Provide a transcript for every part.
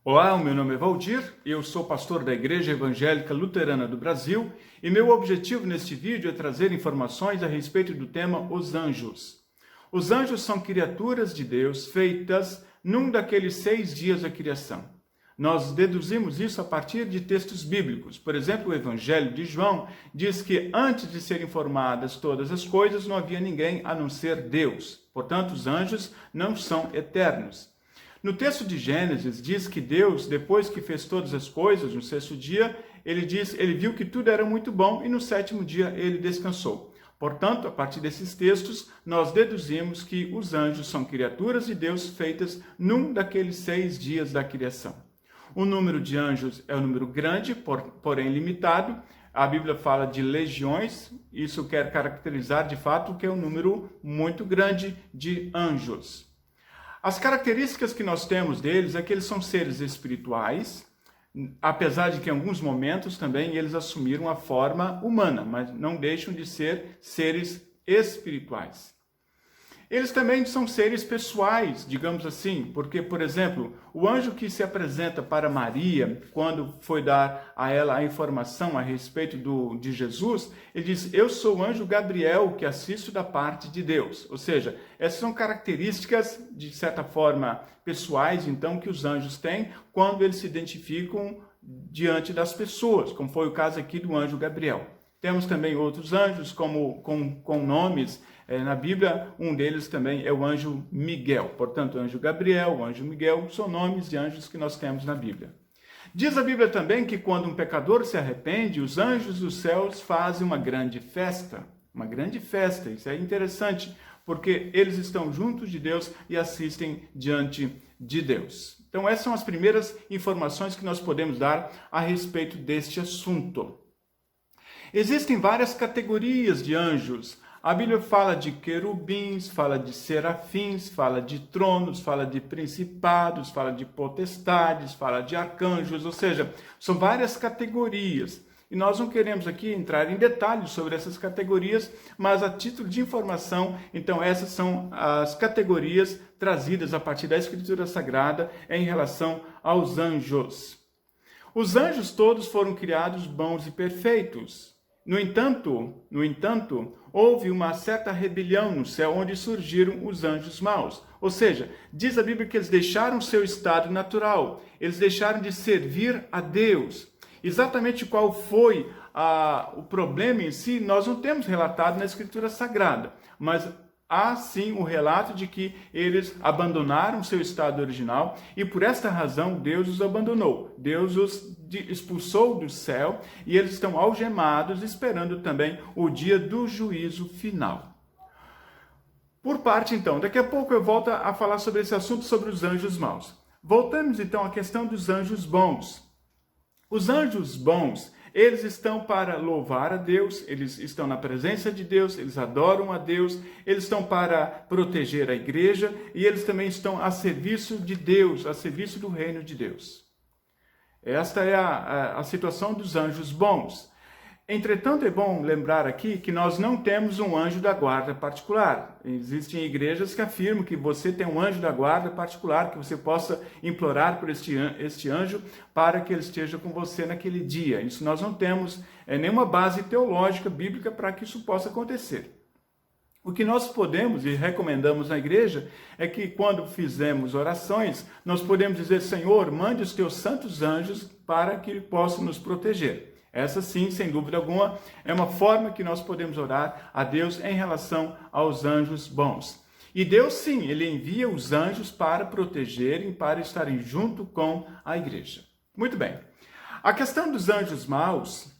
Olá, o meu nome é Valdir, eu sou pastor da Igreja Evangélica Luterana do Brasil e meu objetivo neste vídeo é trazer informações a respeito do tema Os Anjos. Os anjos são criaturas de Deus feitas num daqueles 6 dias da criação. Nós deduzimos isso a partir de textos bíblicos. Por exemplo, o Evangelho de João diz que antes de serem formadas todas as coisas, não havia ninguém a não ser Deus. Portanto, os anjos não são eternos. No texto de Gênesis diz que Deus, depois que fez todas as coisas, no 6º dia, ele viu que tudo era muito bom e no 7º dia ele descansou. Portanto, a partir desses textos, nós deduzimos que os anjos são criaturas de Deus feitas num daqueles 6 dias da criação. O número de anjos é um número grande, porém limitado. A Bíblia fala de legiões, isso quer caracterizar de fato que é um número muito grande de anjos. As características que nós temos deles é que eles são seres espirituais, apesar de que em alguns momentos também eles assumiram a forma humana, mas não deixam de ser seres espirituais. Eles também são seres pessoais, digamos assim, porque, por exemplo, o anjo que se apresenta para Maria, quando foi dar a ela a informação a respeito de Jesus, ele diz, eu sou o anjo Gabriel que assisto da parte de Deus. Ou seja, essas são características, de certa forma, pessoais, então, que os anjos têm quando eles se identificam diante das pessoas, como foi o caso aqui do anjo Gabriel. Temos também outros anjos com nomes na Bíblia, um deles também é o anjo Miguel. Portanto, o anjo Gabriel, o anjo Miguel, são nomes de anjos que nós temos na Bíblia. Diz a Bíblia também que quando um pecador se arrepende, os anjos dos céus fazem uma grande festa. Uma grande festa, isso é interessante, porque eles estão juntos de Deus e assistem diante de Deus. Então, essas são as primeiras informações que nós podemos dar a respeito deste assunto. Existem várias categorias de anjos. A Bíblia fala de querubins, fala de serafins, fala de tronos, fala de principados, fala de potestades, fala de arcanjos, ou seja, são várias categorias. E nós não queremos aqui entrar em detalhes sobre essas categorias, mas a título de informação, então essas são as categorias trazidas a partir da Escritura Sagrada em relação aos anjos. Os anjos todos foram criados bons e perfeitos. No entanto, houve uma certa rebelião no céu onde surgiram os anjos maus. Ou seja, diz a Bíblia que eles deixaram seu estado natural, eles deixaram de servir a Deus. Exatamente qual foi o problema em si, nós não temos relatado na Escritura Sagrada, mas há sim o relato de que eles abandonaram seu estado original e por esta razão Deus os abandonou. Deus os expulsou do céu e eles estão algemados esperando também o dia do juízo final. Por parte então, daqui a pouco eu volto a falar sobre esse assunto sobre os anjos maus. Voltamos então à questão dos anjos bons. Os anjos bons, eles estão para louvar a Deus, eles estão na presença de Deus, eles adoram a Deus, eles estão para proteger a igreja e eles também estão a serviço de Deus, a serviço do reino de Deus. Esta é a situação dos anjos bons. Entretanto, é bom lembrar aqui que nós não temos um anjo da guarda particular. Existem igrejas que afirmam que você tem um anjo da guarda particular, que você possa implorar por este anjo para que ele esteja com você naquele dia. Isso nós não temos nenhuma base teológica, bíblica, para que isso possa acontecer. O que nós podemos e recomendamos na igreja é que quando fizermos orações, nós podemos dizer, Senhor, mande os teus santos anjos para que possam nos proteger. Essa sim, sem dúvida alguma, é uma forma que nós podemos orar a Deus em relação aos anjos bons. E Deus sim, Ele envia os anjos para protegerem, para estarem junto com a igreja. Muito bem. A questão dos anjos maus,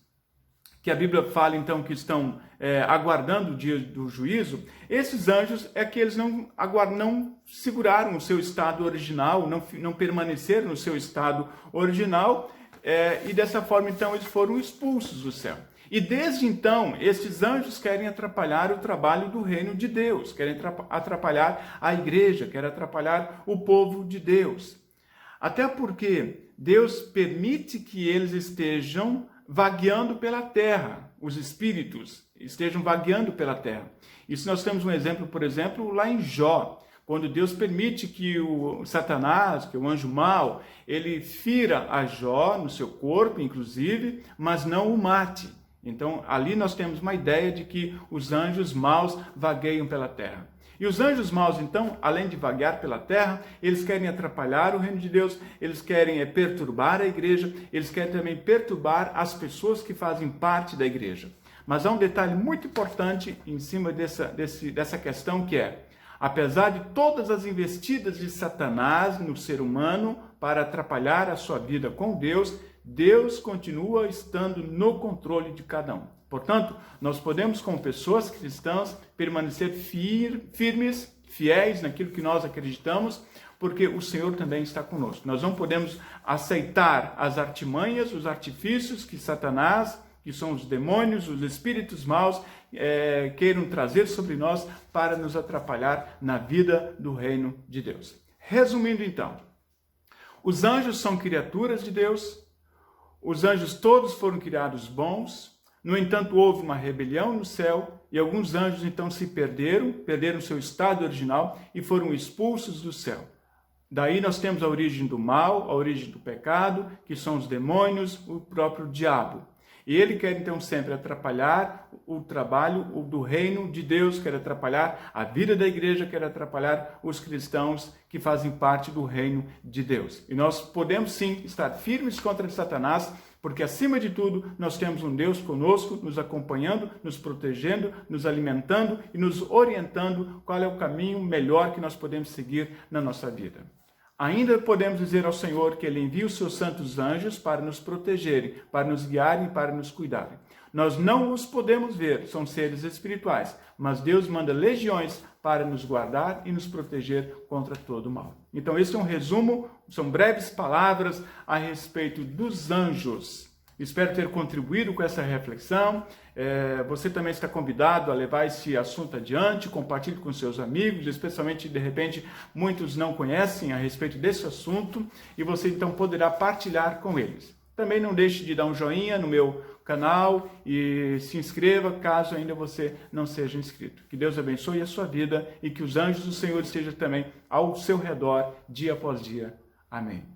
que a Bíblia fala então que estão aguardando o dia do juízo, esses anjos é que eles não seguraram o seu estado original, não permaneceram no seu estado original, e dessa forma, então, eles foram expulsos do céu. E desde então, esses anjos querem atrapalhar o trabalho do reino de Deus, querem atrapalhar a igreja, querem atrapalhar o povo de Deus. Até porque Deus permite que eles estejam vagueando pela terra, os espíritos estejam vagueando pela terra. Isso nós temos um exemplo, por exemplo, lá em Jó. quando Deus permite que o Satanás, que é o anjo mau, ele fira a Jó no seu corpo, inclusive, mas não o mate. Então, ali nós temos uma ideia de que os anjos maus vagueiam pela terra. E os anjos maus, então, além de vaguear pela terra, eles querem atrapalhar o reino de Deus, eles querem perturbar a igreja, eles querem também perturbar as pessoas que fazem parte da igreja. Mas há um detalhe muito importante em cima dessa questão, que é: apesar de todas as investidas de Satanás no ser humano para atrapalhar a sua vida com Deus, Deus continua estando no controle de cada um. Portanto, nós podemos, como pessoas cristãs, permanecer firmes, fiéis naquilo que nós acreditamos, porque o Senhor também está conosco. Nós não podemos aceitar as artimanhas, os artifícios que Satanás, que são os demônios, os espíritos maus, queiram trazer sobre nós para nos atrapalhar na vida do reino de Deus. Resumindo então, os anjos são criaturas de Deus, os anjos todos foram criados bons. No entanto, houve uma rebelião no céu e alguns anjos então se perderam seu estado original e foram expulsos do céu. Daí nós temos a origem do mal, a origem do pecado, que são os demônios, o próprio diabo. E ele quer então sempre atrapalhar o trabalho do reino de Deus, quer atrapalhar a vida da igreja, quer atrapalhar os cristãos que fazem parte do reino de Deus. E nós podemos sim estar firmes contra Satanás, porque acima de tudo nós temos um Deus conosco, nos acompanhando, nos protegendo, nos alimentando e nos orientando qual é o caminho melhor que nós podemos seguir na nossa vida. Ainda podemos dizer ao Senhor que Ele envia os seus santos anjos para nos protegerem, para nos guiarem, para nos cuidarem. Nós não os podemos ver, são seres espirituais, mas Deus manda legiões para nos guardar e nos proteger contra todo o mal. Então esse é um resumo, são breves palavras a respeito dos anjos. Espero ter contribuído com essa reflexão. Você também está convidado a levar esse assunto adiante, compartilhe com seus amigos, especialmente, de repente, muitos não conhecem a respeito desse assunto, e você então poderá partilhar com eles. Também não deixe de dar um joinha no meu canal e se inscreva caso ainda você não seja inscrito. Que Deus abençoe a sua vida e que os anjos do Senhor estejam também ao seu redor, dia após dia. Amém.